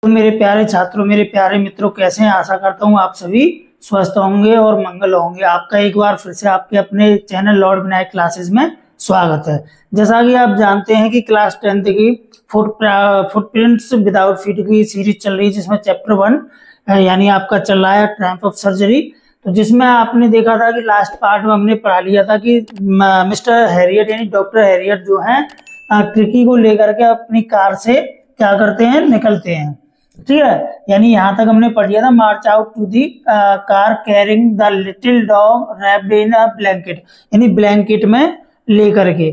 तो मेरे प्यारे छात्रों, मेरे प्यारे मित्रों, कैसे हैं? आशा करता हूँ आप सभी स्वस्थ होंगे और मंगल होंगे। आपका एक बार फिर से आपके अपने चैनल लॉर्ड विनायक क्लासेस में स्वागत है। जैसा कि आप जानते हैं कि क्लास 10th की फुटप्रिंट्स विदाउट फीट की सीरीज चल रही है, जिसमें चैप्टर 1 यानी आपका चल रहा है ट्रायम्फ ऑफ सर्जरी। तो जिसमें आपने देखा था कि लास्ट पार्ट में हमने पढ़ा लिया था कि मिस्टर हैरियट यानी डॉक्टर हैरियट जो है ट्रिकी को लेकर के अपनी कार से क्या करते हैं, निकलते हैं। ठीक है, यानी यहाँ तक हमने पढ़ लिया था। March out to the car carrying the little dog wrapped in a blanket, यानी ब्लैंकेट में लेकर के।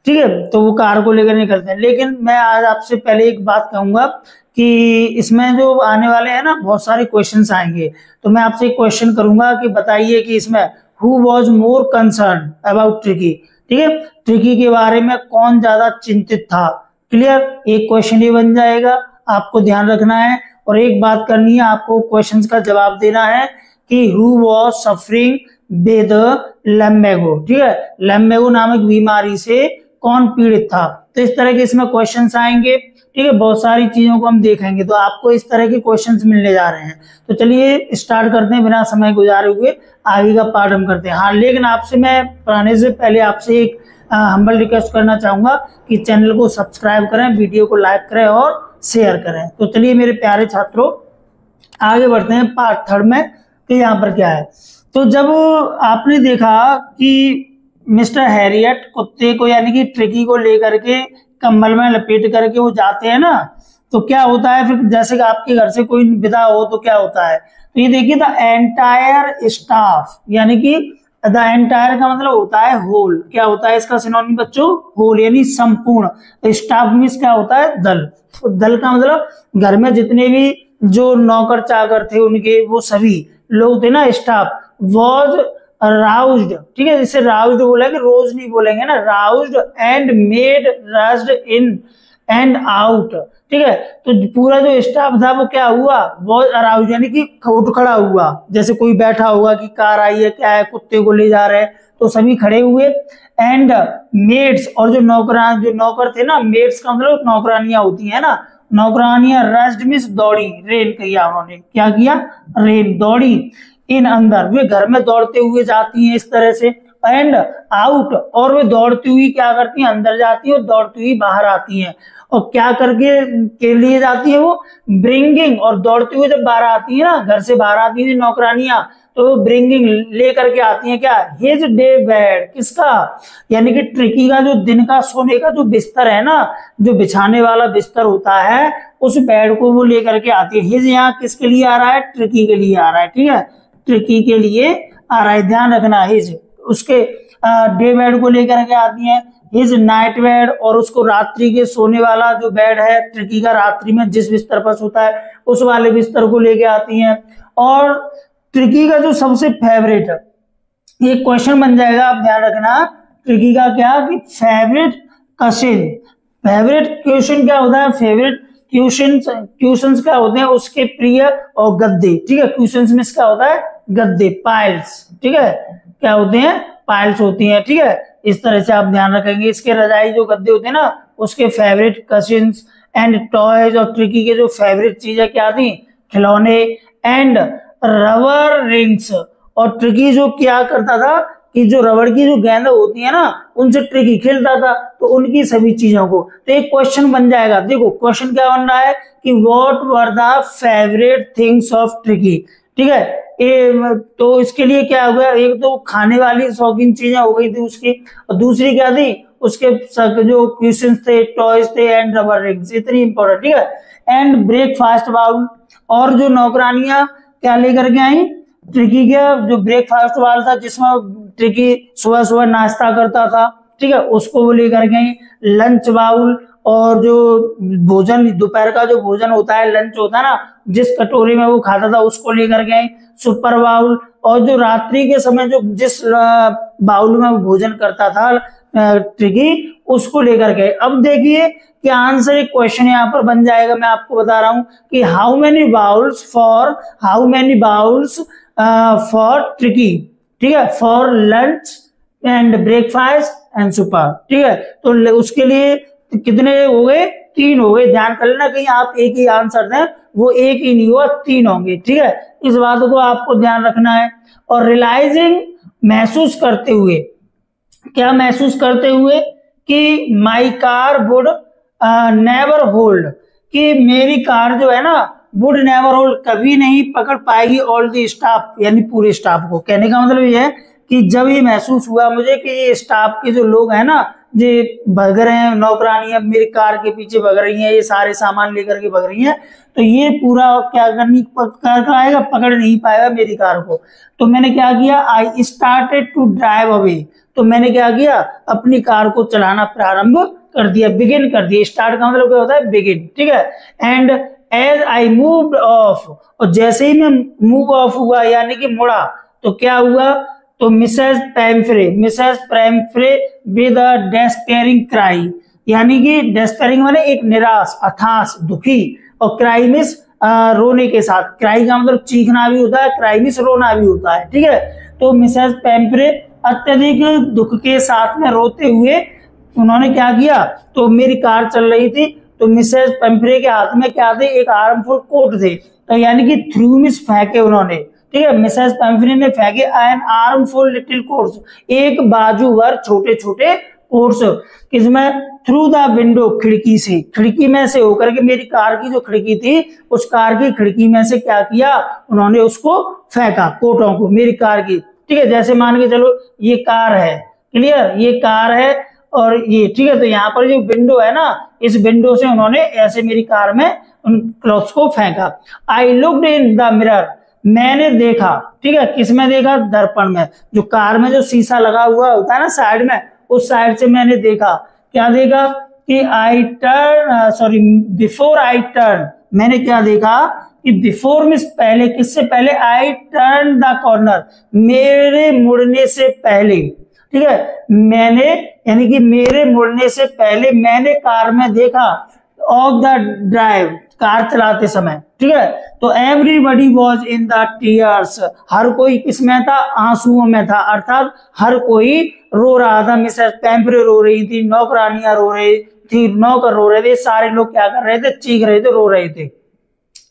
ठीक है, तो वो कार को लेकर निकलते हैं। लेकिन मैं आज आपसे पहले एक बात कहूंगा कि इसमें जो आने वाले हैं ना, बहुत सारे क्वेश्चंस आएंगे। तो मैं आपसे एक क्वेश्चन करूंगा कि बताइए कि इसमें who was more concern about tricky. ठीक है, ट्रिकी के बारे में कौन ज्यादा चिंतित था। क्लियर, एक क्वेश्चन ये बन जाएगा, आपको ध्यान रखना है। और एक बात करनी है, आपको क्वेश्चंस का जवाब देना है कि हु वॉज सफरिंग विद लम्बेगो। ठीक है, लम्बेगो नामक बीमारी से कौन पीड़ित था। तो इस तरह के इसमें क्वेश्चंस आएंगे। ठीक है, बहुत सारी चीजों को हम देखेंगे, तो आपको इस तरह के क्वेश्चंस मिलने जा रहे हैं। तो चलिए स्टार्ट करते हैं, बिना समय गुजारे हुए आगे का पार्ट हम करते हैं। हाँ, लेकिन आपसे मैं पढ़ाने से पहले आपसे एक हम्बल रिक्वेस्ट करना चाहूंगा कि चैनल को सब्सक्राइब करें, वीडियो को लाइक करें और शेयर करें। तो चलिए मेरे प्यारे छात्रों, आगे बढ़ते हैं पार्ट 3 में कि यहाँ पर क्या है। तो जब आपने देखा कि मिस्टर हैरियट कुत्ते को यानी कि ट्रिकी को लेकर के कंबल में लपेट करके वो जाते हैं ना, तो क्या होता है फिर, जैसे कि आपके घर से कोई विदा हो तो क्या होता है। तो ये देखिए, द एंटायर स्टाफ, यानी कि द एंटायर का मतलब होता है होल। क्या होता है इसका सिनोनिम बच्चों? होल, यानी संपूर्ण। स्टाफ मींस क्या होता है? दल। तो दल का मतलब घर में जितने भी जो नौकर चाकर थे उनके, वो सभी लोग थे ना, स्टाफ। वॉज राउज्ड, ठीक है, जिसे राउज्ड बोला कि रोज नहीं बोलेंगे ना, roused and made rushed in and out. ठीक है, तो पूरा जो स्टाफ था वो क्या हुआ? वो अराउज यानी कि उठ खड़ा हुआ। जैसे कोई बैठा हुआ कि कार आई है, क्या है, कुत्ते को ले जा रहे हैं, तो सभी खड़े हुए। एंड मेड्स, और जो नौकर थे ना, मेड्स का मतलब नौकरानियां होती है ना, नौकरानियां रश्ड मींस दौड़ी, रेन किया उन्होंने। क्या किया? रेन, दौड़ी। इन अंदर, वे घर में दौड़ते हुए जाती हैं इस तरह से। एंड आउट, और वे दौड़ती हुई क्या करती हैं? अंदर जाती है, और दौड़ती हुई बाहर आती हैं। और क्या करके के लिए जाती है वो? ब्रिंगिंग, और दौड़ती हुई जब बाहर आती है ना, घर से बाहर आती है नौकरानियां, तो ब्रिंगिंग लेकर के आती हैं क्या? हिज डे बेड, किसका? यानी कि ट्रिकी का जो दिन का सोने का जो बिस्तर है ना, जो बिछाने वाला बिस्तर होता है, उस बेड को वो लेकर के आती है। हिज यहाँ किसके लिए आ रहा है? ट्रिकी के लिए आ रहा है। ठीक है, ट्रिकी के लिए आ रहा है, ध्यान रखना। हिज, उसके डे बेड को लेकर के आती है। हिज नाइट बेड, और उसको रात्रि के सोने वाला जो बेड है ट्रिकी का, रात्रि में जिस बिस्तर पर सोता है उस वाले बिस्तर को लेके आती हैं। और ट्रिकी का जो सबसे फेवरेट, ये क्वेश्चन बन जाएगा, आप ध्यान रखना। ट्रिकी का क्या कि फेवरेट क्वेश्चन, फेवरेट क्वेश्चन क्या होता है? फेवरेट क्वेश्चंस क्या होते हैं? उसके प्रिय और गद्दे। ठीक है, क्वेश्चंस में क्या होता है? गद्दे, पाइल्स। ठीक है, क्या होते हैं? पाइल्स होती हैं। ठीक है, इस तरह से आप ध्यान रखेंगे। इसके रजाई जो गद्दे होते हैं ना, उसके फेवरेट क्वेश्चंस एंड टॉयज। और ट्रिकी के जो फेवरेट चीजें क्या थी? खिलौने एंड रबर रिंग्स। और ट्रिकी जो क्या करता था कि जो रबड़ की जो गेंद होती है ना, उनसे ट्रिकी खेलता था, तो उनकी सभी चीजों को। तो एक क्वेश्चन बन जाएगा। देखो क्वेश्चन क्या बन रहा है कि what were the favourite things of tricky. ठीक है, तो इसके लिए क्या हो गया? एक तो खाने वाली शौकीन चीजें हो गई थी उसकी, और दूसरी क्या थी? उसके जो क्वेश्चंस थे, टॉयज थे एंड रबर रिंग्स, इतनी इंपॉर्टेंट। ठीक है, एंड ब्रेकफास्ट बाउल, और जो नौकरानियां क्या लेकर के आई? ट्रिकी का जो ब्रेकफास्ट बाउल था, जिसमें ट्रिकी सुबह सुबह नाश्ता करता था, ठीक है, उसको वो लेकर के आई। लंच बाउल, और जो भोजन, दोपहर का जो भोजन होता है, लंच होता है ना, जिस कटोरी में वो खाता था, उसको लेकर के आई। सुपर बाउल, और जो रात्रि के समय जो जिस बाउल में वो भोजन करता था ट्रिकी, उसको लेकर के। अब देखिए कि आंसर एक क्वेश्चन यहाँ पर बन जाएगा। मैं आपको बता रहा हूं कि how many bowls for tricky. ठीक है, for lunch and breakfast and super. ठीक है, तो उसके लिए कितने हो गए? 3 हो गए। ध्यान कर लेना कहीं आप एक ही आंसर दें, वो एक ही नहीं हुआ, 3 होंगे। ठीक है, इस बात को आपको ध्यान रखना है। और रियलाइजिंग, महसूस करते हुए, क्या महसूस करते हुए कि my car would never hold, कि मेरी कार जो है ना वुड नेवर होल्ड, कभी नहीं पकड़ पाएगी ऑल दी स्टाफ, यानी पूरे स्टाफ को। कहने का मतलब ये है कि जब ये महसूस हुआ मुझे कि ये स्टाफ के जो लोग हैं ना, जो भग रहे हैं, नौकरानियां मेरी कार के पीछे भग रही हैं, ये सारे सामान लेकर के भग रही हैं, तो ये पूरा क्या करनी कर आएगा, पकड़ नहीं पाएगा मेरी कार को। तो मैंने क्या किया, I started to drive away, तो मैंने क्या किया, अपनी कार को चलाना प्रारंभ कर दिया, बिगिन कर दिया। स्टार्ट का मतलब क्या होता है, बिगिन। ठीक है, and as I moved off, और जैसे ही मैं मूव ऑफ हुआ यानी कि मुड़ा, तो क्या हुआ, तो Mrs पैम्फ्रे with a despairing cry, यानी कि डेस्पेयरिंग माने एक निराश, हताश, दुखी, और क्राई मींस रोने के साथ। क्राई का मतलब चीखना भी होता है, क्राई मींस रोना भी होता है। ठीक है, तो मिसेस पैम्फ्रे अत्यधिक दुख के साथ में रोते हुए उन्होंने क्या किया, तो मेरी कार चल रही थी, तो मिसेस पैम्फ्रे के हाथ में क्या थे, एक आर्मफुल कोट थे, तो यानी कि थ्रू मींस फेंके उन्होंने। ठीक है, मिसेस पैम्फ्रे ने फेंके एन आर्मफुल लिटिल कोट्स, एक बाजू भर छोटे छोटे कोट्स, किसमें, थ्रू द विंडो, खिड़की से, खिड़की में से होकर के, मेरी कार की जो खिड़की थी उस कार की खिड़की में से क्या किया उन्होंने, उसको फेंका, कोटों को, मेरी कार की। ठीक है, जैसे मान के चलो ये कार है, क्लियर, ये कार है और ये, ठीक है, तो यहाँ पर जो विंडो है ना, इस विंडो से उन्होंने ऐसे मेरी कार में उन क्लॉथ्स को फेंका। I looked in the mirror, मैंने देखा। ठीक है, किसमें देखा, दर्पण में, जो कार में जो शीशा लगा हुआ होता है ना साइड में, उस साइड से मैंने देखा। क्या देखा कि बिफोर आई टर्न, मैंने क्या देखा कि बिफोर मींस पहले, किससे पहले, आई टर्न द कॉर्नर, मेरे मुड़ने से पहले। ठीक है, मैंने यानी कि मेरे मुड़ने से पहले मैंने कार में देखा, ऑफ द ड्राइव, कार चलाते समय। ठीक है, तो everybody was in the tears, हर कोई किसमें था, आंसुओं में था, अर्थात हर कोई रो रहा था। मिसेस पैम्फ्रे रो रही थी, नौकरानियां रो रही थी, नौकर रो रहे थे, सारे लोग क्या कर रहे थे, चीख रहे थे, रो रहे थे।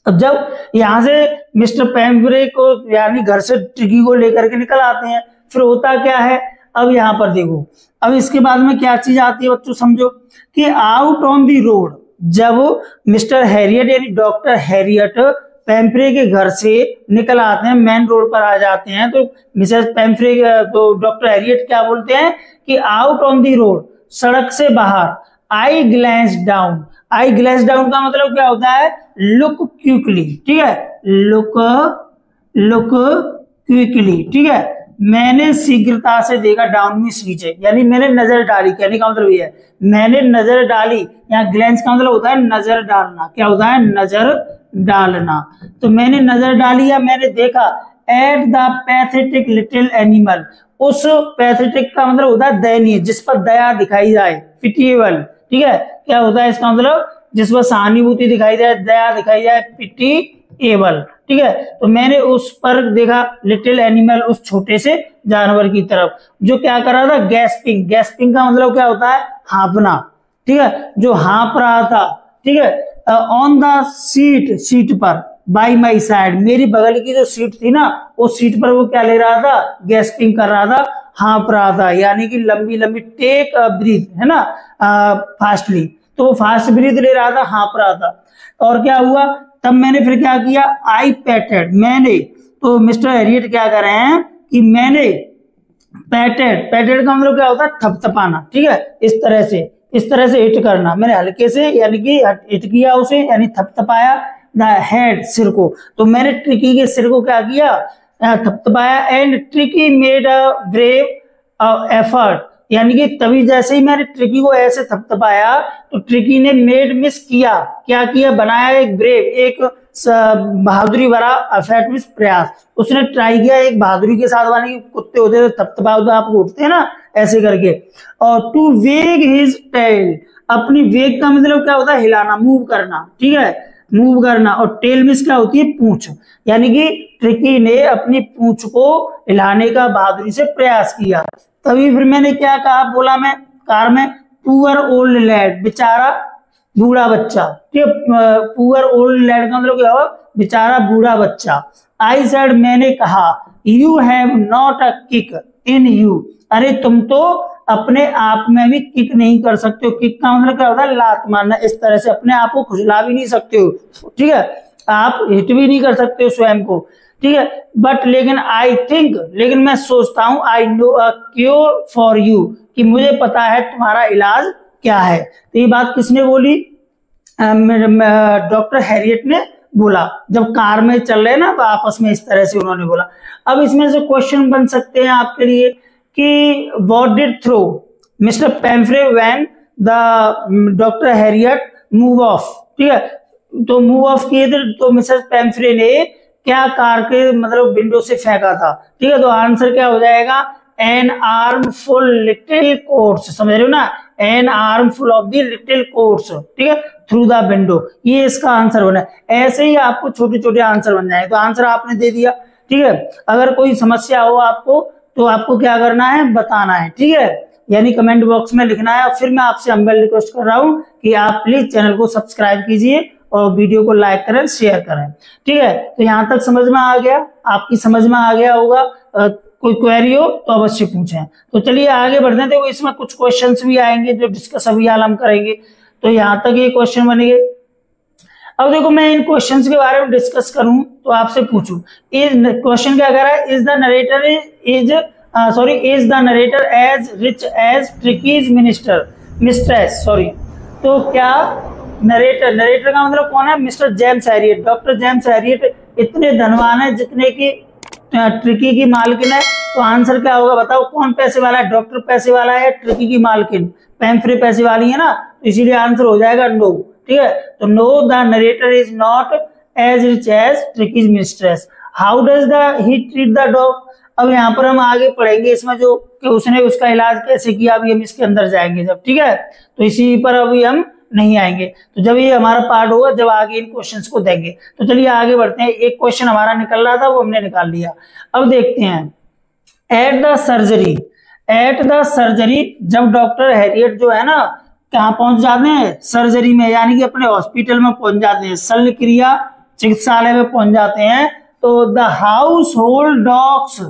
अब जब यहाँ से मिस्टर पैम्फ्रे को यानी घर से ट्रिकी को लेकर के निकल आते हैं, फिर होता क्या है, अब यहाँ पर देखो, अब इसके बाद में क्या चीज आती है बच्चों, समझो कि आउट ऑन दी रोड, जब मिस्टर हैरियट यानी डॉक्टर हैरियट पैम्फ्रे के घर से निकल आते हैं, मेन रोड पर आ जाते हैं, तो मिसेस पैम्फ्रे, तो डॉक्टर हैरियट क्या बोलते हैं कि आउट ऑन दी रोड, सड़क से बाहर, आई ग्लैंस डाउन, आई ग्लैंस डाउन का मतलब क्या होता है, लुक क्विकली। ठीक है, लुक क्विकली। ठीक है, मैंने शीघ्रता से देखा, डाउन मींस नीचे, यानी मैंने नजर डाली, कहने का मतलब ये है मैंने नजर डाली। यहाँ ग्लैंस का मतलब होता है नजर डालना, क्या होता है, नजर डालना। तो मैंने नजर डाली या मैंने देखा, at the pathetic little animal, उस पैथेटिक का मतलब होता है दयनीय, जिस पर दया दिखाई जाए, पिटीएबल। ठीक है, क्या होता है इसका मतलब, जिस पर सहानुभूति दिखाई जाए, दया दिखाई जाए, पिटीएबल। ठीक है, तो मैंने उस पर देखा, लिटिल एनिमल, उस छोटे से जानवर की तरफ, जो क्या कर रहा था, गैस्पिंग, गैस्पिंग का मतलब क्या होता है, हाँफना। ठीक है, जो हाँफ रहा था। ठीक है, ऑन द सीट, सीट पर, बाई माई साइड, मेरी बगल की जो सीट थी ना, उस सीट पर वो क्या ले रहा था, गैस्पिंग कर रहा था, हाँफ रहा था, यानी कि लंबी लंबी, टेक अ ब्रीथ, है ना, फास्टली, तो वो फास्ट ब्रीथ ले रहा था, हाँफ रहा था। और क्या हुआ, तब मैंने फिर क्या किया, आई पैटेड, मैंने, तो मिस्टर हैरियट क्या कर रहे हैं कि मैंने पैटेड, पैटेड का मतलब क्या होता है, थपथपाना। ठीक है, इस तरह से हिट करना, मैंने हल्के से यानी कि हिट किया उसे, यानी थपथपाया, द हेड, सिर को, तो मैंने ट्रिकी के सिर को क्या किया, थपथपाया। And Tricki made a brave effort, यानी कि तभी जैसे ही मैंने ट्रिकी को ऐसे थपथपाया, तो ट्रिकी ने मेड मिस किया, क्या किया, बनाया एक ब्रेव, एक बहादुरी भरा एफर्ट मींस प्रयास, उसने ट्राई किया एक बहादुरी के साथ, यानी कुत्ते होते हैं थपथपाओ तो आपको उठते हैं ना, ऐसे करके। और टू वेग हिज टेल, अपनी वेग का मतलब क्या होता है, हिलाना, मूव करना। ठीक है, मूव करना, और टेल मींस क्या होती है, पूंछ, यानी कि ट्रिकी ने अपनी पूंछ को हिलाने का बहादुरी से प्रयास किया। तभी फिर मैंने क्या कहा, बोला मैं कार में, पुअर ओल्ड लैड, बेचारा बूढ़ा बच्चा, ठीक है। पुअर ओल्ड लैड का मतलब क्या हुआ, बेचारा बूढ़ा बच्चा। आई सेड, मैंने कहा, you have not a kick in you, अरे तुम तो अपने आप में भी किक नहीं कर सकते हो। किक का मतलब क्या होता है, लात मारना, इस तरह से अपने आप को खुजला भी नहीं सकते हो, ठीक है, आप हिट भी नहीं कर सकते हो स्वयं को, ठीक है। बट लेकिन आई थिंक, लेकिन मैं सोचता हूं, I know a cure for you, कि मुझे पता है तुम्हारा इलाज क्या है। तो ये बात किसने बोली, डॉक्टर हैरियट ने बोला, जब कार में चल रहे ना तो आपस में इस तरह से उन्होंने बोला। अब इसमें से क्वेश्चन बन सकते हैं आपके लिए कि what did throw Mister Pumphrey when the doctor Herriot move off, ठीक है। तो मूव ऑफ किए थे तो मिसेस पेम्फ्रे ने क्या कार के मतलब विंडो से फेंका था, ठीक है। तो आंसर क्या हो जाएगा, N arm full little course, समझ रहे हो ना, N arm full of the little course, ठीक है, थ्रू द विंडो, ये इसका आंसर बना। ऐसे ही आपको छोटे छोटे आंसर बन जाए। तो आंसर आपने दे दिया, ठीक है। अगर कोई समस्या हो आपको तो आपको क्या करना है, बताना है, ठीक है, यानी कमेंट बॉक्स में लिखना है। और फिर मैं आपसे हम्बल रिक्वेस्ट कर रहा हूं कि आप प्लीज चैनल को सब्सक्राइब कीजिए और वीडियो को लाइक करें, शेयर करें, ठीक है। तो यहाँ तक समझ में आ गया, आपकी समझ में आ गया होगा। कोई क्वेरी हो तो अवश्य पूछें। तो चलिए आगे बढ़ते हैं। देखो इसमें कुछ क्वेश्चंस भी आएंगे जो डिस्कस अभी हाल हम करेंगे। तो यहाँ तक ये क्वेश्चन बनेंगे। अब देखो मैं इन क्वेश्चंस के बारे में डिस्कस करूं तो आपसे पूछूं, इस क्वेश्चन क्या कह रहा है, is the narrator is the narrator as rich as Tricki's mistress, sorry. तो क्या नरेटर का मतलब कौन है, mister James Herriot, doctor James Herriot इतने धनवान है जितने की ट्रिकी की मालकिन है। तो आंसर क्या होगा बताओ, कौन पैसे वाला है, डॉक्टर पैसे वाला है, ट्रिकी की मालकिन पेम्फ्रे पैसे वाली है ना, तो इसीलिए आंसर हो जाएगा नो, ठीक है। तो no, the narrator is not as rich as Tricki's mistress. How does he treat the dog, अब यहाँ पर हम आगे पढ़ेंगे इसमें जो कि उसने उसका इलाज कैसे किया, अभी हम इसके अंदर जाएंगे जब, ठीक है। तो इसी पर अभी हम नहीं आएंगे, तो जब ये हमारा पार्ट होगा जब आगे इन क्वेश्चंस को देंगे। तो चलिए आगे बढ़ते हैं। एक क्वेश्चन हमारा निकल रहा था वो हमने निकाल लिया। अब देखते हैं, एट द सर्जरी जब डॉक्टर हैरियट जो है ना कहाँ पहुंच जाते हैं, सर्जरी में, यानी कि अपने हॉस्पिटल में पहुंच जाते हैं, शल्य क्रिया चिकित्सालय में पहुंच जाते हैं। तो the household dogs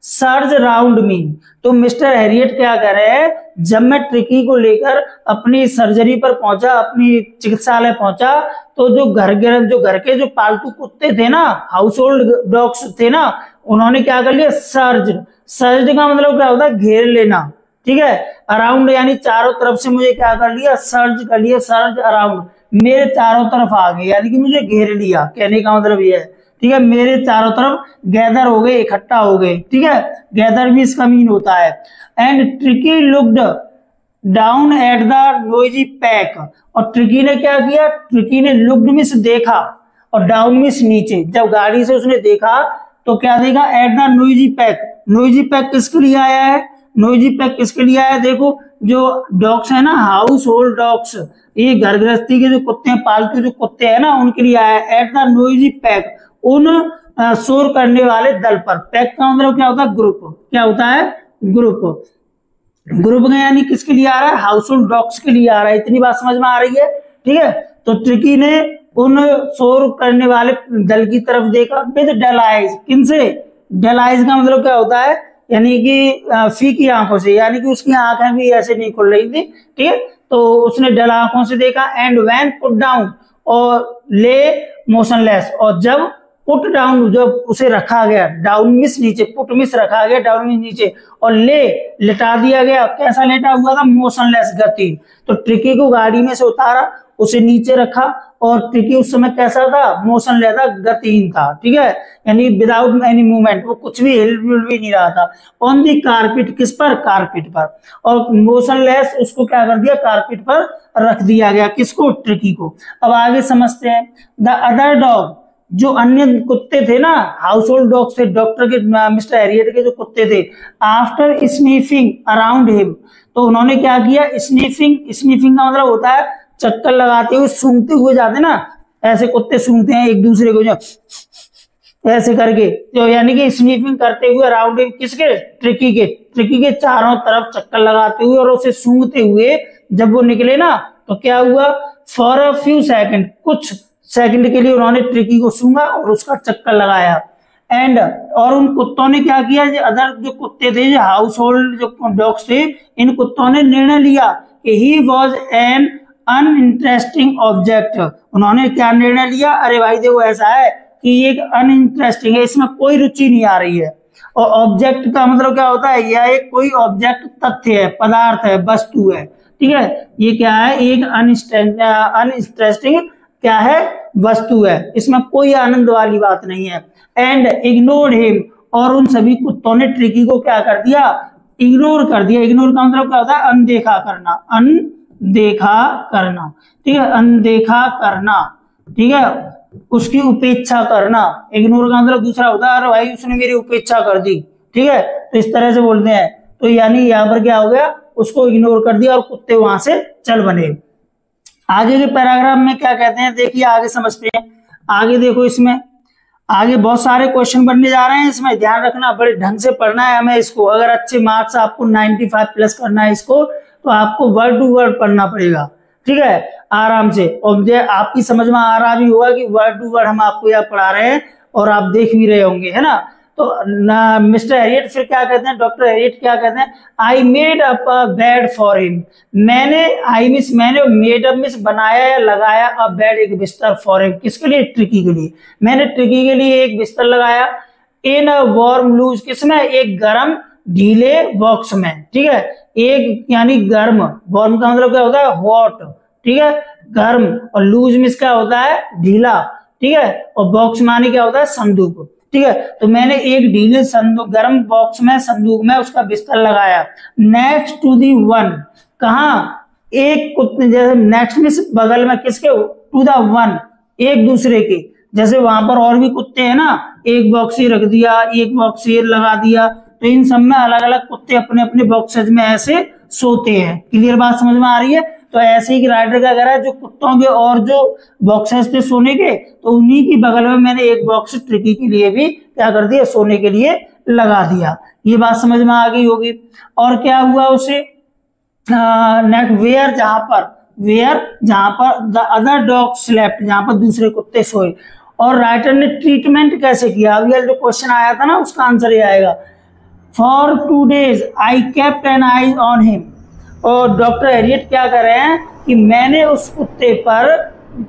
surge round me, तो मिस्टर हैरियट क्या कर रहे हैं, जब मैं ट्रिकी को लेकर अपनी सर्जरी पर पहुंचा, अपनी चिकित्सालय पहुंचा, तो जो घर के जो पालतू कुत्ते थे ना, हाउस होल्ड डॉग्स थे ना, उन्होंने क्या कर लिया, सर्ज का मतलब क्या होता है, घेर लेना, ठीक है। अराउंड यानी चारों तरफ से मुझे क्या कर लिया, सर्ज कर लिया, सर्ज अराउंड, मेरे चारों तरफ आ गए, यानी कि मुझे घेर लिया, कहने का मतलब ये है, ठीक है। मेरे चारों तरफ गैदर हो गए, इकट्ठा हो गए, ठीक है, गैदर भी इसका मीन होता है। And tricky looked down at the noisy pack, और ट्रिकी ने क्या किया, ट्रिकी ने लुक्ड मींस देखा और डाउन मींस नीचे, जब गाड़ी से उसने देखा तो क्या देखा, at the noisy pack. Noisy pack किसके लिए आया है, नोइजी पैक किसके लिए आया है, देखो जो डॉग्स है ना, हाउस होल्ड डॉग्स, ये घर गृहस्थी के जो कुत्ते हैं, पालतू जो कुत्ते हैं ना, उनके लिए आया है। एट द नोइजी पैक, उन शोर करने वाले दल पर। पैक का मतलब क्या होता है, ग्रुप, क्या होता है, ग्रुप में, यानी किसके लिए आ रहा है, हाउस होल्ड डॉग्स के लिए आ रहा है। इतनी बात समझ में आ रही है, ठीक है। तो ट्रिकी ने उन शोर करने वाले दल की तरफ देखा विद डल आइज, किनसे, डल आइज का मतलब क्या होता है, यानी कि फीकी आंखों से, यानी कि उसकी आंखें भी ऐसे नहीं खुल रही थी, ठीक है। तो उसने डल आंखों से देखा। एंड व्हेन पुट डाउन, और ले मोशनलेस, और जब पुट डाउन, जब उसे रखा गया, डाउन मिस नीचे, पुट मिस रखा गया, डाउन मिस नीचे, और ले लेटा दिया गया, कैसा लेटा हुआ था, मोशनलेस, गति। तो ट्रिकी को गाड़ी में से उतारा, उसे नीचे रखा, और ट्रिकी उस समय कैसा था, मोशनलेस था, गतिहीन था, ठीक है, यानी विदाउट एनी मूवमेंट, वो कुछ भी हिल भी नहीं रहा था। ऑन दी कारपेट, किस पर, कारपेट पर, और मोशनलेस उसको क्या कर दिया, कारपेट पर रख दिया गया, किसको, ट्रिकी को। अब आगे समझते हैं। द अदर डॉग, जो अन्य कुत्ते थे ना, हाउस होल्ड डॉग्स थे, डॉक्टर के मिस्टर हैरियट के जो कुत्ते थे, आफ्टर स्नीफिंग अराउंड हिम, तो उन्होंने क्या किया, स्नीफिंग का मतलब होता है चक्कर लगाते हुए, सूंघते हुए जाते ना, ऐसे कुत्ते सूंघते हैं एक दूसरे को, जो ऐसे करके, तो यानी कि स्नीफिंग करते हुए अराउंड हिम, किसके, ट्रिकी के चारों तरफ चक्कर लगाते हुए और उसे सूंघते हुए जब वो निकले ना, तो क्या हुआ, फॉर अ फ्यू सेकंड, कुछ सेकंड के लिए उन्होंने ट्रिकी को सूंघा और उसका चक्कर लगाया। एंड और उन कुत्तों ने क्या किया, जो अदर जो कुत्ते थे, जो हाउस होल्ड जो डॉग्स थे, इन कुत्तों ने निर्णय लिया कि he was an uninteresting object. उन्होंने क्या निर्णय लिया, अरे भाई देखो ऐसा है कि ये एक अनइंटरेस्टिंग है, इसमें कोई रुचि नहीं आ रही है। और ऑब्जेक्ट का मतलब क्या होता है, यह एक कोई ऑब्जेक्ट तथ्य है, पदार्थ है, वस्तु है, ठीक है। ये क्या है, एक अनइंटरेस्टिंग क्या है, वस्तु है, इसमें कोई आनंद वाली बात नहीं है। एंड इग्नोर्ड हिम, और उन सभी कुत्तों ने ट्रिकी को क्या कर दिया, इग्नोर कर दिया। इग्नोर का मतलब क्या होता है, अनदेखा करना, अनदेखा करना, ठीक है, अनदेखा करना, ठीक है, उसकी उपेक्षा करना। इग्नोर का मतलब दूसरा होता है, अरे भाई उसने मेरी उपेक्षा कर दी, ठीक है, तो इस तरह से बोलते हैं। तो यानी यहाँ पर क्या हो गया, उसको इग्नोर कर दिया और कुत्ते वहां से चल बने। आगे के पैराग्राफ में क्या कहते हैं, देखिए आगे समझते हैं। आगे देखो, इसमें आगे बहुत सारे क्वेश्चन बनने जा रहे हैं, इसमें ध्यान रखना, बड़े ढंग से पढ़ना है हमें इसको। अगर अच्छे मार्क्स आपको 95 प्लस करना है इसको, तो आपको वर्ड टू वर्ड पढ़ना पड़ेगा, ठीक है, आराम से। और आपकी समझ में आ रहा भी होगा कि वर्ड टू वर्ड हम आपको यहाँ पढ़ा रहे हैं और आप देख भी रहे होंगे, है ना। तो मिस्टर हैरियट फिर क्या कहते हैं, डॉक्टर हैरियट क्या कहते हैं, I made up a bed for him. मैंने मेड अप मींस बनाया या लगाया, अ बेड एक बिस्तर, फॉर हिम किसके लिए, ट्रिकी के लिए। मैंने ट्रिकी के लिए एक बिस्तर लगाया, इन अ वार्म लूज, किसमें, एक गर्म ढीले बॉक्स में, ठीक है, एक यानी गर्म, वार्म का मतलब क्या होता है, हॉट, ठीक है, गर्म, और लूज मींस क्या होता है, ढीला, ठीक है, और बॉक्स माने क्या होता है, संदूक, ठीक है। तो मैंने एक ढीले संदूक, गर्म बॉक्स में, संदूक में उसका बिस्तर लगाया। नेक्स्ट टू दी वन, कहा, एक कुत्ते, जैसे नेक्स्ट में बगल में, किसके, टू द वन, एक दूसरे के, जैसे वहां पर और भी कुत्ते हैं ना, एक बॉक्स ही रख दिया, एक बॉक्स ये लगा दिया, तो इन सब में अलग अलग कुत्ते अपने अपने बॉक्सेज में ऐसे सोते हैं। क्लियर बात समझ में आ रही है। तो ऐसे ही राइटर क्या करा है, जो कुत्तों के और जो बॉक्सेस थे सोने के, तो उन्हीं की बगल में मैंने एक बॉक्स ट्रिकी के लिए भी क्या कर दिया, सोने के लिए लगा दिया। ये बात समझ में आ गई होगी। और क्या हुआ उसे, नेक्स्ट वेयर, जहां पर द अदर डॉग स्लेप्ट, जहां पर दूसरे कुत्ते सोए। और राइटर ने ट्रीटमेंट कैसे किया, अभी जो क्वेश्चन आया था ना उसका आंसर ये आएगा, for 2 days I kept an eye on him. और डॉक्टर हैरियट क्या कर रहे हैं कि मैंने उस कुत्ते पर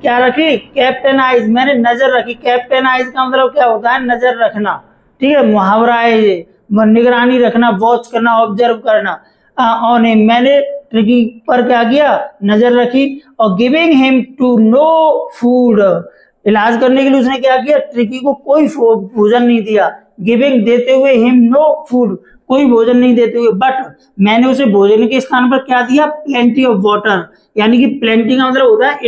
क्या रखी, केप्ट एन आइज, मैंने नजर रखी। केप्ट एन आइज का मतलब क्या होता है, नजर रखना, ठीक है, मुहावरा है ये, निगरानी रखना, वॉच करना, ऑब्जर्व करना। ऑन हिम, मैंने ट्रिकी पर क्या किया, नजर रखी। और giving him to no food, इलाज करने के लिए उसने क्या किया, ट्रिकी को कोई भोजन नहीं दिया। गिविंग देते हुए, हिम नो फूड, कोई भोजन नहीं देते हुए, बट मैंने उसे भोजन के स्थान पर क्या दिया, प्लेंटी ऑफ वाटर, यानी कि प्लेंटी का मतलब होता है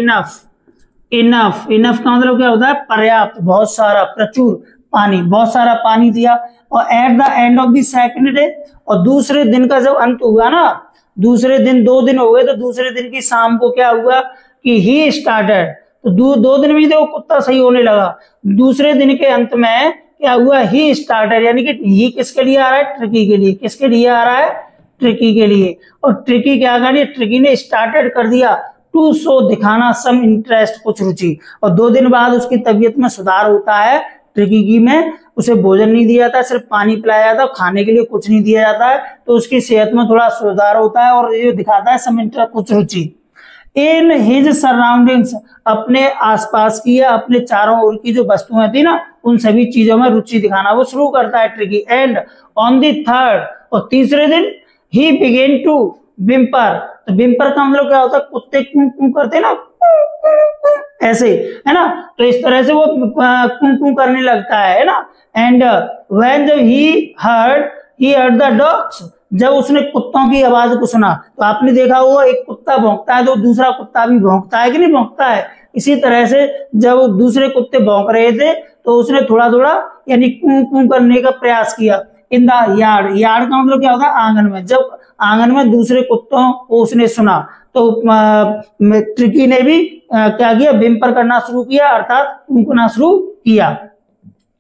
इनफ, इनफ का मतलब क्या होता है, पर्याप्त, बहुत सारा, प्रचुर पानी, बहुत सारा पानी दिया। और at the end of the second day, और दूसरे दिन का जब अंत हुआ ना, दूसरे दिन, 2 दिन हो गए, तो दूसरे दिन की शाम को क्या हुआ कि ही स्टार्टेड, तो 2 दिन में वो कुत्ता सही होने लगा। दूसरे दिन के अंत में क्या हुआ, ही स्टार्टेड, यानी कि ही किसके लिए आ रहा है, ट्रिकी के लिए। किसके लिए आ रहा है, ट्रिकी के लिए। और ट्रिकी क्या कर रही है, ट्रिकी ने स्टार्टेड कर दिया टू शो, दिखाना, सम इंटरेस्ट, कुछ रुचि। और 2 दिन बाद उसकी तबीयत में सुधार होता है। ट्रिकी की में उसे भोजन नहीं दिया जाता, सिर्फ पानी पिलाया जाता, खाने के लिए कुछ नहीं दिया जाता है, तो उसकी सेहत में थोड़ा सुधार होता है और ये दिखाता है सम इंटरेस्ट, कुछ रुचि। इन हिज सराउंडिंग्स, अपने आसपास की या अपने चारों ओर की जो वस्तुएं थी ना, उन सभी चीजों में रुचि दिखाना वो शुरू करता है tricky. And on the third, और तीसरे दिन, ही बिगेन टू विम्पर। तो विम्पर का मतलब क्या होता है, कुत्ते कूं कूं करते ना, ऐसे, है ना, तो इस तरह से वो कूं कूं करने लगता है ना। एंड व्हेन जब ही हर्ड द डॉग्स, जब उसने कुत्तों की आवाज को सुना, तो आपने देखा होगा एक कुत्ता भौंकता है तो दूसरा कुत्ता भी भौंकता है कि नहीं भौंकता है। इसी तरह से जब दूसरे कुत्ते भौंक रहे थे तो उसने थोड़ा थोड़ा यानी कूं कूं करने का प्रयास किया। इन द यार्ड, यार्ड का मतलब क्या होता है, आंगन में। जब आंगन में दूसरे कुत्तों को उसने सुना तो ट्रिकी ने भी क्या किया, विम्पर करना शुरू किया, अर्थात कूंकना शुरू किया।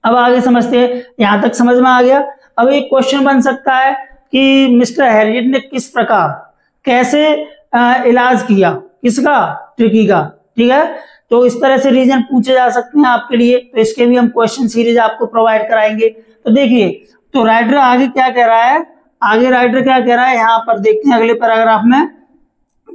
अब आगे समझते हैं, यहां तक समझ में आ गया। अब एक क्वेश्चन बन सकता है कि मिस्टर हैरियट ने किस प्रकार, कैसे इलाज किया, किसका, ट्रिकी का। ठीक है। तो इस तरह से रीजन पूछे जा सकते हैं आपके लिए, तो इसके भी हम क्वेश्चन सीरीज आपको प्रोवाइड कराएंगे। तो देखिए, तो राइटर आगे क्या कह रहा है, आगे राइटर क्या कह रहा है, यहाँ पर देखते हैं अगले पैराग्राफ में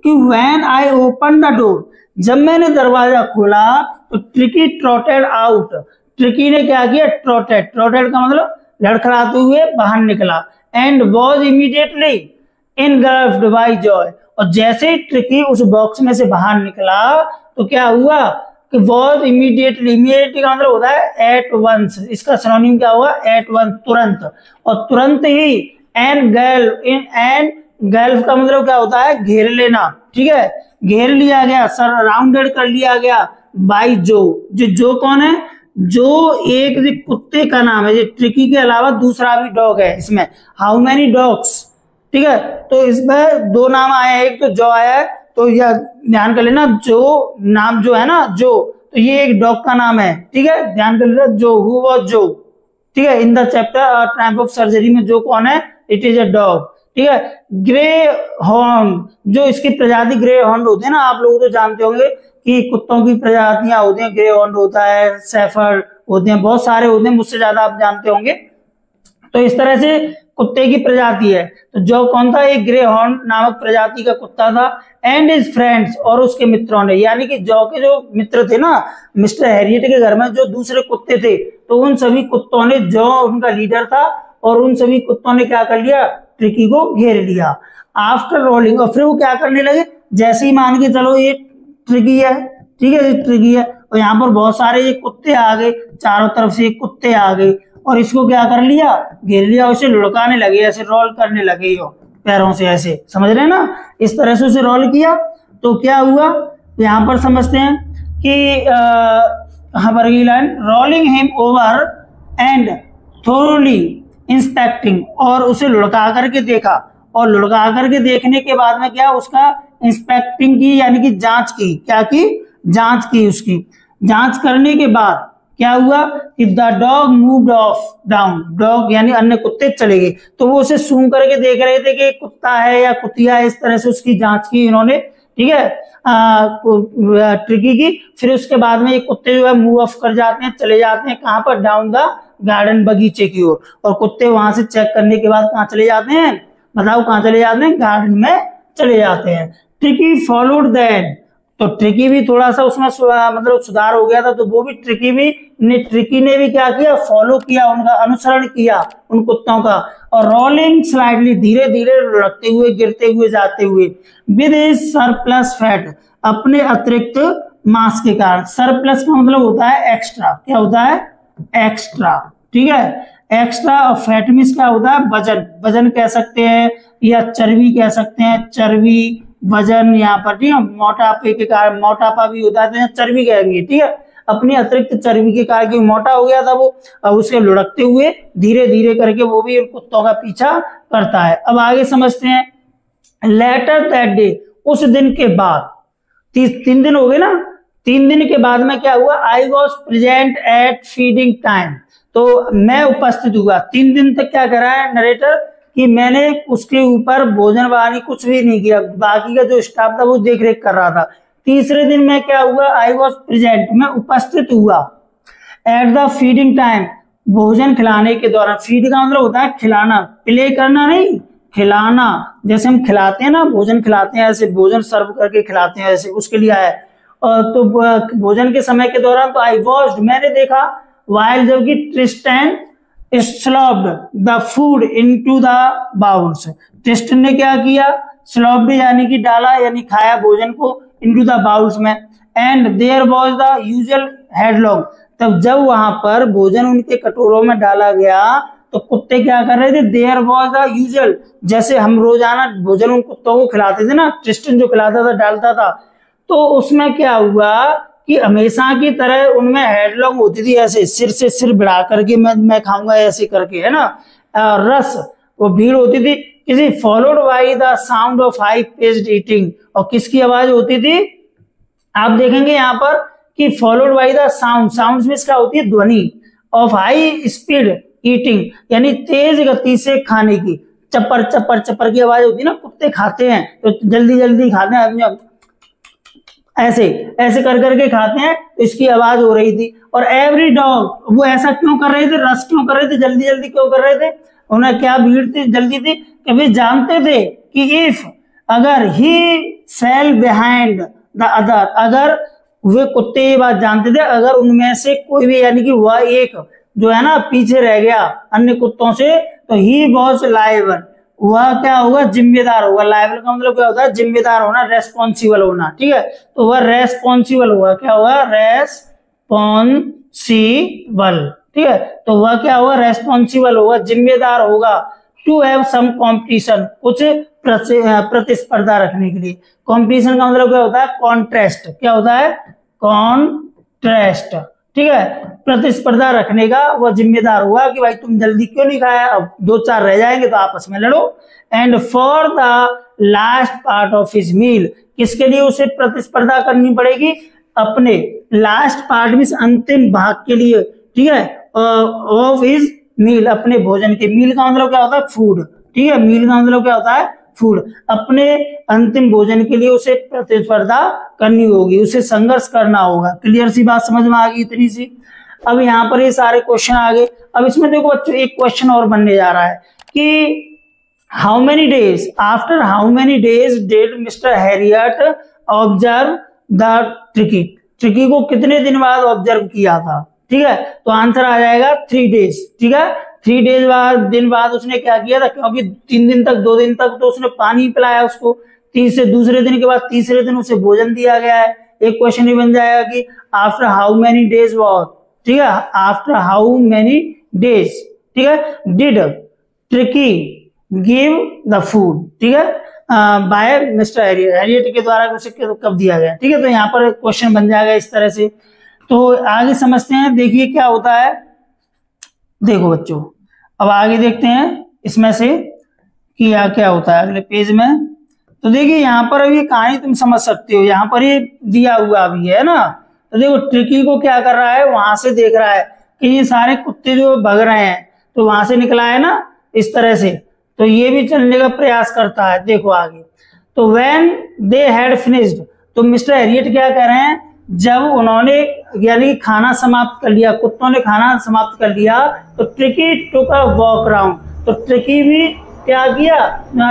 कि when I open the door, जब मैंने दरवाजा खोला तो ट्रिकी ट्रॉटेड आउट, ट्रिकी ने क्या किया, ट्रॉटेड, ट्रॉटेड का मतलब लड़खड़ाते हुए बाहर निकला, and was immediately engulfed by joy, और जैसे ही ट्रिकी उस बॉक्स में से बाहर निकला तो क्या हुआ कि वॉज इमीडिएटली, इमीडिएटली का मतलब होता है एट वंस, इसका सिनोनिम क्या हुआ, एट वंस, तुरंत, और तुरंत ही एनगल्फ का मतलब क्या होता है, घेर लेना, ठीक है, घेर लिया गया, सराउंडेड कर लिया गया बाय जो कौन है, जो एक कुत्ते का नाम है, ट्रिकी के अलावा दूसरा भी डॉग है इसमें, हाउ मैनी डॉग्स, ठीक है। तो इसमें दो नाम आए हैं, एक तो जो आया है, तो यह ध्यान कर लेना, जो नाम जो है ना, जो, तो ये एक डॉग का नाम है, ठीक है, ध्यान कर लेना, जो, हु वाज जो, ठीक है, in the chapter type of surgery में जो कौन है, इट इज अ डॉग, ठीक है। ग्रे हॉर्न, जो इसकी प्रजाति ग्रे हॉर्न होते हैं ना, आप लोग तो जानते होंगे कि कुत्तों की प्रजातियां होती हैं, ग्रे हॉर्न होता है, सैफर्ड होते हैं, बहुत सारे होते हैं, मुझसे ज्यादा आप जानते होंगे। तो इस तरह से कुत्ते की प्रजाति है, तो जो कौन था, एक ग्रे हॉर्न नामक प्रजाति का कुत्ता था, एंड हिज फ्रेंड्स, और उसके मित्रों ने, यानी कि जो के जो मित्र थे ना मिस्टर हैरियट के घर में, जो दूसरे कुत्ते थे, तो उन सभी कुत्तों ने, जो उनका लीडर था, और उन सभी कुत्तों ने क्या कर लिया, ट्रिकी को घेर लिया। आफ्टर रोलिंग, और फिर वो क्या करने लगे, जैसे ही मान के चलो ये ट्रिकी है, ठीक है, ये ट्रिकी है, और यहाँ पर बहुत सारे ये कुत्ते आ गए, चारों तरफ से कुत्ते आ गए, और इसको क्या कर लिया, घेर लिया, उसे लुढ़काने लगे, ऐसे रोल करने लगे हो पैरों से, ऐसे, समझ रहे हैं ना, इस तरह से उसे रोल किया। तो क्या हुआ यहाँ पर समझते हैं कि यहाँ पर ये line, rolling him over and thoroughly inspecting, और उसे लुढ़का करके देखा, और लुढ़का करके देखने के बाद में क्या, उसका इंस्पेक्टिंग की, यानी कि जांच की, क्या की, जांच की, उसकी जांच करने के बाद क्या हुआ कि the dog moved of down, dog यानी अन्य कुत्ते चले गए, तो वो उसे सूंघ करके देख रहे थे कि कुत्ता है या कुतिया है, इस तरह से उसकी जांच की इन्होंने, ठीक है, ट्रिकी की। फिर उसके बाद में ये कुत्ते जो है मूव ऑफ कर जाते हैं, चले जाते हैं कहाँ पर, डाउन द गार्डन, बगीचे की ओर, और कुत्ते वहां से चेक करने के बाद कहाँ चले जाते हैं, बताओ कहाँ चले जाते हैं, गार्डन में चले जाते हैं। ट्रिकी फॉलोड देन, तो ट्रिकी भी थोड़ा सा उसमें मतलब सुधार हो गया था, तो वो भी ट्रिकी ने भी क्या किया, फॉलो किया, उनका अनुसरण किया उन कुत्तों का, और रोलिंग स्लाइडली, धीरे धीरे लुढ़कते हुए, गिरते हुए, जाते हुए, विद हिज सरप्लस फैट, अपने अतिरिक्त मांस के कारण, सरप्लस का मतलब होता है एक्स्ट्रा, क्या होता है, एक्स्ट्रा, ठीक है, एक्स्ट्रा, और फैट मींस क्या होता है, वजन, वजन कह सकते हैं, या चर्बी कह सकते हैं, चर्बी, वजन, यहाँ पर, ठीक है, मोटापे के कारण, मोटापा भी होता है तो चर्बी कहेंगे, ठीक है, अपनी अतिरिक्त चर्बी के कारण, क्योंकि मोटा हो गया था वो, अब उसके लुढ़कते हुए धीरे धीरे करके वो भी उन कुत्तों का पीछा करता है। अब आगे समझते हैं, लेटर दैट डे, उस दिन के बाद, 3 दिन हो गए ना, 3 दिन के बाद में क्या हुआ, I was present at feeding time, तो मैं उपस्थित हुआ, 3 दिन तक क्या करा है नरेटर कि मैंने उसके ऊपर भोजन वानी कुछ भी नहीं किया, बाकी का जो स्टाफ था वो देख रेख कर रहा था। तीसरे दिन में क्या हुआ, आई वॉज प्रेजेंट, मैं उपस्थित हुआ, एट द फीडिंग टाइम, भोजन खिलाने के दौरान, फीड का मतलब होता है खिलाना, प्ले करना नहीं, खिलाना, जैसे हम खिलाते हैं ना, भोजन खिलाते हैं, ऐसे भोजन सर्व करके खिलाते हैं, ऐसे उसके लिए आया। तो भोजन के समय के दौरान, तो आई वॉच्ड, मैंने देखा, वाइल, जबकि Tristan slopped the food into the bowls, Tristan ने क्या किया, स्लॉप्ड यानी कि डाला, यानी खाया भोजन को, इनटू द बाउल्स में, and there was the usual headlong, तब जब वहां पर भोजन उनके कटोरों में डाला गया तो कुत्ते क्या कर रहे थे, देयर वाज द यूजुअल, जैसे हम रोजाना भोजन उन कुत्तों को खिलाते थे ना, ट्रिस्टन जो खिलाता था, डालता था, तो उसमें क्या हुआ कि हमेशा की तरह उनमें हेडलॉग होती थी, ऐसे सिर से सिर बढ़ा करके मैं खाऊंगा ऐसे करके, है ना, रस, वो भीड़ होती थी, किसी followed by the sound of high paced eating, और किसकी आवाज होती थी, आप देखेंगे यहाँ पर कि followed by the sound, sound में क्या होती है, ध्वनि, ऑफ हाई स्पीड ईटिंग, यानी तेज गति से खाने की, चप्पर चप्पर चप्पर की आवाज होती है ना, कुत्ते खाते हैं तो जल्दी जल्दी खाते हैं, ऐसे ऐसे कर करके खाते हैं, तो इसकी आवाज हो रही थी। और एवरी डॉग, वो ऐसा क्यों कर रहे थे, रश क्यों कर रहे थे, जल्दी जल्दी क्यों कर रहे थे, उन्हें क्या भीड़ थी, जल्दी थी कि वे जानते थे कि इफ, अगर ही फेल बिहाइंड द अदर, अगर वे कुत्ते ये बात जानते थे, अगर उनमें से कोई भी यानी कि वह एक जो है ना पीछे रह गया अन्य कुत्तों से, तो ही वॉज लायबल, वह क्या होगा, जिम्मेदार होगा। लायबल का मतलब क्या होता है, जिम्मेदार होना, रेस्पॉन्सिबल होना, ठीक है। तो वह रेस्पॉन्सिबल होगा, क्या होगा, रेस्पॉन्सिबल, ठीक है। तो वह क्या होगा, रेस्पॉन्सिबल होगा, जिम्मेदार होगा। टू हैव सम कॉम्पिटिशन, कुछ प्रतिस्पर्धा रखने के लिए। कॉम्पिटिशन का मतलब क्या होता है, कॉन्ट्रास्ट, क्या होता है, कॉन्ट्रास्ट, ठीक है। प्रतिस्पर्धा रखने का वह जिम्मेदार हुआ कि भाई तुम जल्दी क्यों नहीं खाया, अब 2-4 रह जाएंगे तो आपस में लड़ो। And for the last part of his meal, किसके लिए उसे प्रतिस्पर्धा करनी पड़ेगी, अपने लास्ट पार्ट मींस अंतिम भाग के लिए, ठीक है, ऑफ हिज मील, अपने भोजन के। मील का मतलब क्या होता है, फूड, ठीक है। मील का मतलब क्या होता है, फूड। अपने अंतिम भोजन के लिए उसे प्रतिस्पर्धा करनी होगी, उसे संघर्ष करना होगा। क्लियर सी बात समझ में आ गई इतनी सी। अब यहाँ पर ये सारे क्वेश्चन आ गए। अब इसमें देखो बच्चों एक क्वेश्चन और बनने जा रहा है कि how many days, after how many days did mister Harriet observe the tricky, tricky को कितने दिन बाद ऑब्जर्व किया था, ठीक है। तो आंसर आ जाएगा 3 डेज, ठीक है। 3 डेज दिन बाद उसने क्या किया था, क्योंकि 3 दिन तक 2 दिन तक तो उसने पानी पिलाया उसको, दूसरे दिन के बाद तीसरे दिन उसे भोजन दिया गया है। एक क्वेश्चन ही बन जाएगा कि after how many days was, ठीक है, आफ्टर हाउ मेनी डेज, ठीक है, did tricky give the food, ठीक है, बाय मिस्टर हैरियट, हैरियट के द्वारा उसे कब दिया गया, ठीक है। तो यहाँ पर क्वेश्चन बन जाएगा इस तरह से। तो आगे समझते हैं, देखिए क्या होता है। देखो बच्चों अब आगे देखते हैं इसमें से कि क्या होता है अगले पेज में। तो देखिए यहाँ पर अभी कहानी तुम समझ सकते हो, यहाँ पर ये दिया हुआ अभी है ना। तो देखो ट्रिकी को क्या कर रहा है, वहां से देख रहा है कि ये सारे कुत्ते जो भग रहे हैं, तो वहां से निकला है ना इस तरह से, तो ये भी चलने का प्रयास करता है। देखो आगे, तो व्हेन दे हैड फिनिश्ड, तो मिस्टर हैरियट क्या कह रहे हैं, जब उन्होंने यानी खाना समाप्त कर लिया, कुत्तों ने खाना समाप्त कर लिया, तो tricky took a walk round, तो ट्रिकी भी क्या किया,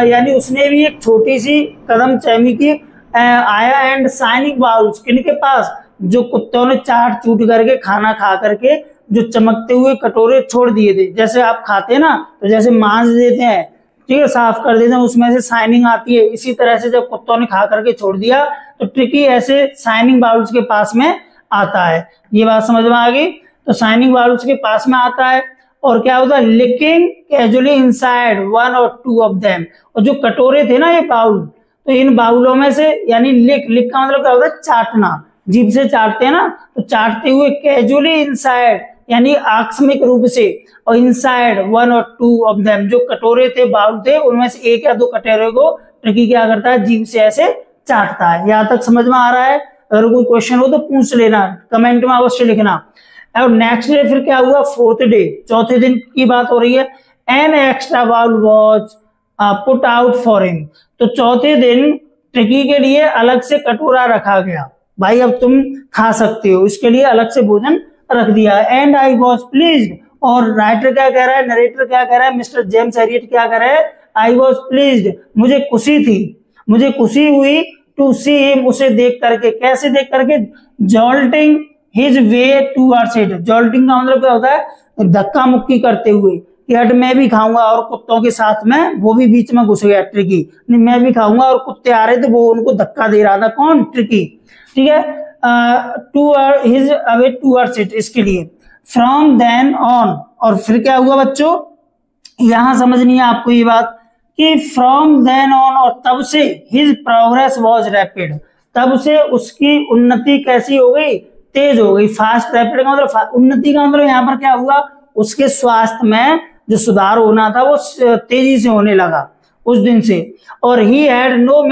यानी उसने भी एक छोटी सी कदम चहमी की, आया एंड शाइनिंग बाउल्स, किनके पास, जो कुत्तों ने चाट चूट करके खाना खा करके जो चमकते हुए कटोरे छोड़ दिए थे, जैसे आप खाते हैं ना तो जैसे मांज देते हैं, ठीक है, साफ कर देते हैं, उसमें से शाइनिंग आती है, इसी तरह से जब कुत्तों ने खा करके छोड़ दिया तो ट्रिकी ऐसे शाइनिंग बाउल्स के पास में आता है। ये बात समझ में आ गई। तो शाइनिंग बाउल्स के पास में आता है और क्या होता है, licking casually inside 1 or 2 of them, और जो कटोरे थे ना ये बाउल, तो इन बाउलों में से यानी लिक का मतलब क्या होता है, चाटना, जीभ से चाटते हैं ना, तो चाटते हुए कैजुअली इनसाइड यानी आकस्मिक रूप से, और इनसाइड 1 or 2 ऑफ देम, जो कटोरे थे बाउल थे उनमें से 1 या 2 कटोरे को ट्रिकी क्या करता है, जीभ से ऐसे चाटता है। यहाँ तक समझ में आ रहा है? अगर कोई क्वेश्चन हो तो पूछ लेना, कमेंट में अवश्य लिखना। और नेक्स्ट डे फिर क्या हुआ, 4th डे, चौथे दिन की बात हो रही है। An extra bowl was put out for him, तो चौथे दिन ट्रिकी के लिए अलग से कटोरा रखा गया, भाई अब तुम खा सकते हो, इसके लिए अलग से भोजन रख दिया। एंड आई वॉज प्लीज्ड, और राइटर क्या कह रहा है, नरेटर क्या कह रहा है, मिस्टर जेम्स हैरियट क्या कह रहा है, आई वॉज प्लीज्ड, मुझे खुशी थी, मुझे खुशी हुई, टू सी हिम, उसे देख करके, कैसे देख करके, जॉल्टिंग हिज वे टूवर्ड्स इट, जॉल्टिंग का मतलब क्या होता है, धक्का मुक्की करते हुए, कि हट मैं भी खाऊंगा, और कुत्तों के साथ में वो भी बीच में घुस गया ट्रिकी, नहीं मैं भी खाऊंगा, और कुत्ते आ रहे थे वो उनको धक्का दे रहा था, कौन, ट्रिकी, ठीक है, to his away towards it, इसके लिए। फ्रॉम देन ऑन, और फिर क्या हुआ बच्चों, यहां समझनी है आपको ये बात कि फ्रॉम देन ऑन, और तब से, हिज प्रोग्रेस वॉज रैपिड, तब से उसकी उन्नति कैसी हो गई, तेज हो गई। फास्ट, रैपिड का मतलब उन्नति का मतलब यहाँ पर क्या हुआ, उसके स्वास्थ्य में जो सुधार होना था वो तेजी से होने लगा उस दिन से। और he had no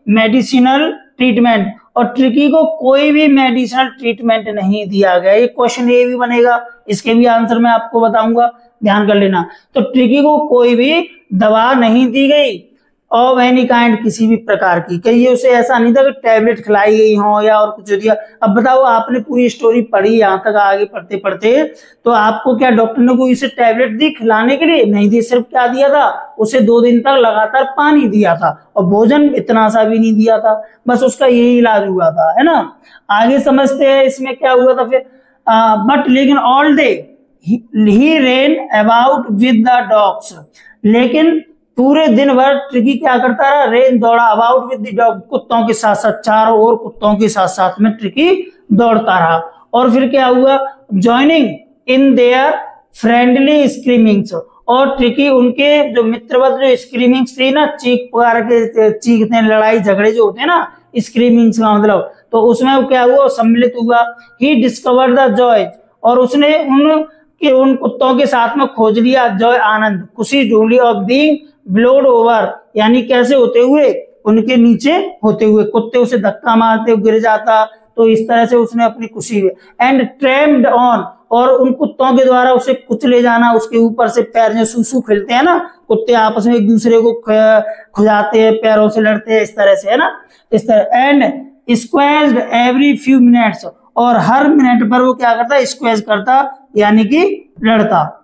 medicinal treatment, और ट्रिकी को कोई भी मेडिसिनल ट्रीटमेंट नहीं दिया गया। ये क्वेश्चन ये भी बनेगा, इसके भी आंसर मैं आपको बताऊंगा, ध्यान कर लेना। तो ट्रिकी को कोई भी दवा नहीं दी गई, ऑफ एनी काइंड, किसी भी प्रकार की। कहीं उसे ऐसा नहीं था कि टैबलेट खिलाई गई हो या और कुछ दिया। अब बताओ, आपने पूरी स्टोरी पढ़ी, यहाँ तक आगे पढ़ते पढ़ते, तो आपको क्या डॉक्टर ने कोई उसे टैबलेट दी खिलाने के लिए? नहीं दी। सिर्फ क्या दिया था उसे? 2 दिन तक लगातार पानी दिया था और भोजन इतना सा भी नहीं दिया था। बस उसका यही इलाज हुआ था, है ना। आगे समझते हैं इसमें क्या हुआ था फिर। बट लेकिन all day he rain about with the dogs, लेकिन पूरे दिन भर ट्रिकी क्या करता रहा? रेन, दौड़ा, अबाउट विद द डॉग, कुत्तों के साथ साथ, चारों ओर कुत्तों के साथ साथ में ट्रिकी दौड़ता रहा। और फिर क्या हुआ? ज्वाइनिंग इन देयर फ्रेंडली स्क्रीमिंग्स, और ट्रिकी उनके जो मित्रवत जो स्क्रीमिंग्स थी ना, चीख पुकार के चीखते, लड़ाई झगड़े जो होते हैं ना, स्क्रीमिंग्स का मतलब, तो उसमें वो क्या हुआ? सम्मिलित हुआ। ही डिस्कवर्ड द जॉय, और उसने उन कुत्तों के साथ में खोज लिया जॉय, आनंद, खुशी ढूंढ ली। ऑफ बीइंग ब्लोड ओवर, यानी कैसे होते हुए? उनके नीचे होते हुए, कुत्ते उसे धक्का मारते गिर जाता, तो इस तरह से उसने अपनी खुशी। एंड ट्रेम्ड ऑन, और उन कुत्तों के द्वारा उसे कुचले जाना, उसके ऊपर से पैर जो सूसू खेलते हैं ना कुत्ते, आपस में एक दूसरे को खुजाते हैं, पैरों से लड़ते हैं, इस तरह से, है ना, इस तरह। एंड स्क्वेज्ड एवरी फ्यू मिनट्स, और हर मिनट पर वो क्या करता? स्क्वेज करता, यानी कि लड़ता।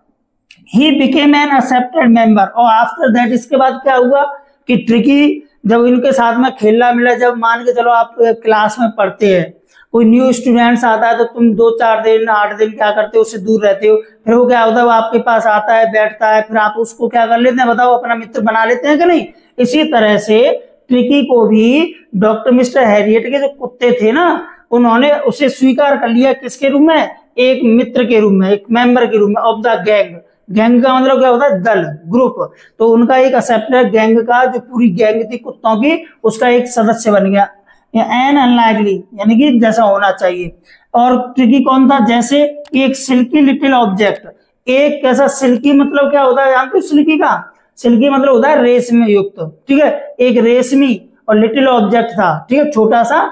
He became an accepted member, और आफ्टर दैट, इसके बाद क्या हुआ कि ट्रिकी जब इनके साथ में खेलना मिला, जब मान के चलो आप क्लास में पढ़ते हैं, कोई न्यू स्टूडेंट्स आता है तो तुम 2-4 दिन 8 दिन क्या करते हो? उससे दूर रहते हो। फिर वो क्या होता है? वो आपके पास आता है, बैठता है, फिर आप उसको क्या कर लेते हैं? बताओ, अपना मित्र बना लेते हैं कि नहीं? इसी तरह से ट्रिकी को भी डॉक्टर मिस्टर हैरियट के जो कुत्ते थे ना, उन्होंने उसे स्वीकार कर लिया। किसके रूप में? एक मित्र के रूप में, एक मेंबर के रूप में, ऑफ द गैंग। गैंग का मतलब क्या होता है? दल, ग्रुप। तो उनका एक एक्सेप्टेड गैंग का, जो पूरी गैंग थी कुत्तों की, उसका एक सदस्य बन गया। एन अनलाइकली, यानी कि जैसा होना चाहिए। और ट्रिकी कौन था? जैसे एक सिल्की लिटिल ऑब्जेक्ट, एक कैसा? सिल्की मतलब क्या होता है जानते हो? सिल्की का, सिल्की मतलब होता है रेशम युक्त, ठीक है। एक रेशमी और लिटिल ऑब्जेक्ट था, ठीक है, छोटा सा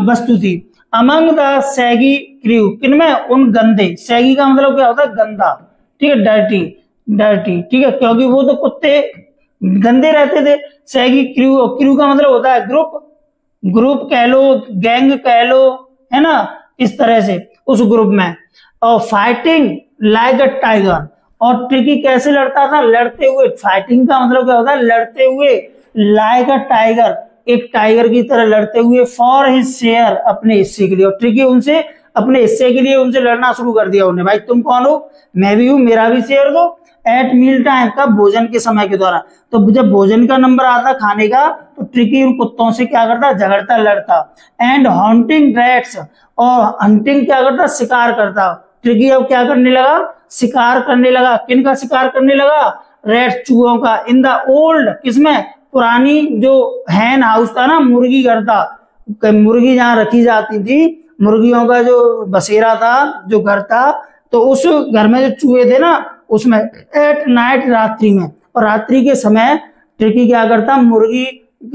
वस्तु थी। अमंग द सैगी क्रू, किनमें? उन गंदे, सैगी का मतलब क्या होता है? गंदा, ठीक है, डर्टी, डर्टी, ठीक है, क्योंकि वो तो कुत्ते गंदे रहते थे। सैगी क्रू, क्रू का मतलब होता है ग्रुप, ग्रुप कह लो, गैंग कह लो, है ना, इस तरह से उस ग्रुप में। और फाइटिंग लाइक अ टाइगर, और ट्रिकी कैसे लड़ता था? लड़ते हुए। फाइटिंग का मतलब क्या होता है? लड़ते हुए। लाइक अ टाइगर, एक टाइगर की तरह लड़ते हुए। फॉर हिज शेयर, अपने हिस्से के लिए। और ट्रिकी उनसे अपने हिस्से के लिए उनसे लड़ना शुरू कर दिया उन्हें। भाई तुम कौन हो? मैं भी हूं, मेरा भी शेयर दो। एट मील टाइम का, भोजन के समय के दौरान। तो जब भोजन का नंबर आता खाने का, तो ट्रिकी उन कुत्तों से क्या करता? झगड़ता, लड़ता। एंड हंटिंग रैट्स, और हंटिंग क्या करता? शिकार करता। ट्रिकी अब क्या करने लगा? शिकार करने लगा। किन का शिकार करने लगा? रैट्स, चूहों का। इन द ओल्ड, किसमें? पुरानी जो हैन हाउस था ना, मुर्गी घर था, मुर्गी जहां रखी जाती थी, मुर्गियों का जो बसेरा था, जो घर था, तो उस घर में जो चूहे थे ना, उसमें एट नाइट, रात्रि में, और रात्रि के समय ट्रिकी क्या करता? मुर्गी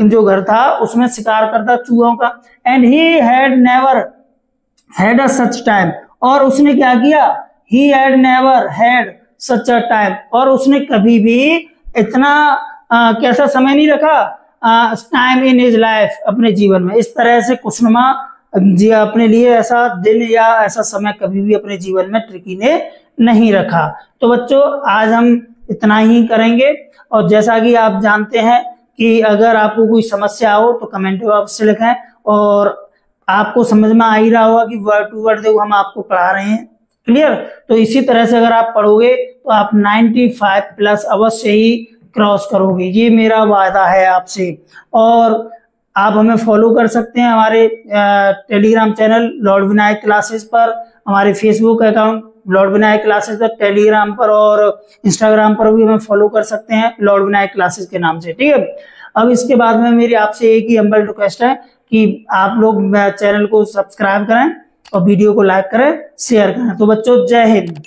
जो घर था उसमें शिकार करता चूहों का। And he had never had a such time, और उसने क्या किया? He had never had such a time, और उसने कभी भी इतना कैसा समय नहीं रखा? टाइम इन हिज लाइफ, अपने जीवन में इस तरह से खुशनुमा जी अपने लिए ऐसा दिन या ऐसा समय कभी भी अपने जीवन में ट्रिकी ने नहीं रखा। तो बच्चों, आज हम इतना ही करेंगे, और जैसा कि आप जानते हैं कि अगर आपको कोई समस्या हो तो कमेंट बॉक्स से लिखें, और आपको समझ में आ ही रहा होगा कि वर्ड टू वर्ड हम आपको पढ़ा रहे हैं। क्लियर? तो इसी तरह से अगर आप पढ़ोगे तो आप 95 प्लस अवश्य ही क्रॉस करोगे, ये मेरा वादा है आपसे। और आप हमें फॉलो कर सकते हैं हमारे Telegram channel Lord Vinayak classes पर, हमारे Facebook account Lord Vinayak classes पर, टेलीग्राम पर और इंस्टाग्राम पर भी हमें फॉलो कर सकते हैं लॉर्ड विनायक क्लासेस के नाम से, ठीक है। अब इसके बाद में मेरी आपसे एक ही हम्बल रिक्वेस्ट है कि आप लोग चैनल को सब्सक्राइब करें और वीडियो को लाइक करें, शेयर करें। तो बच्चों, जय हिंद।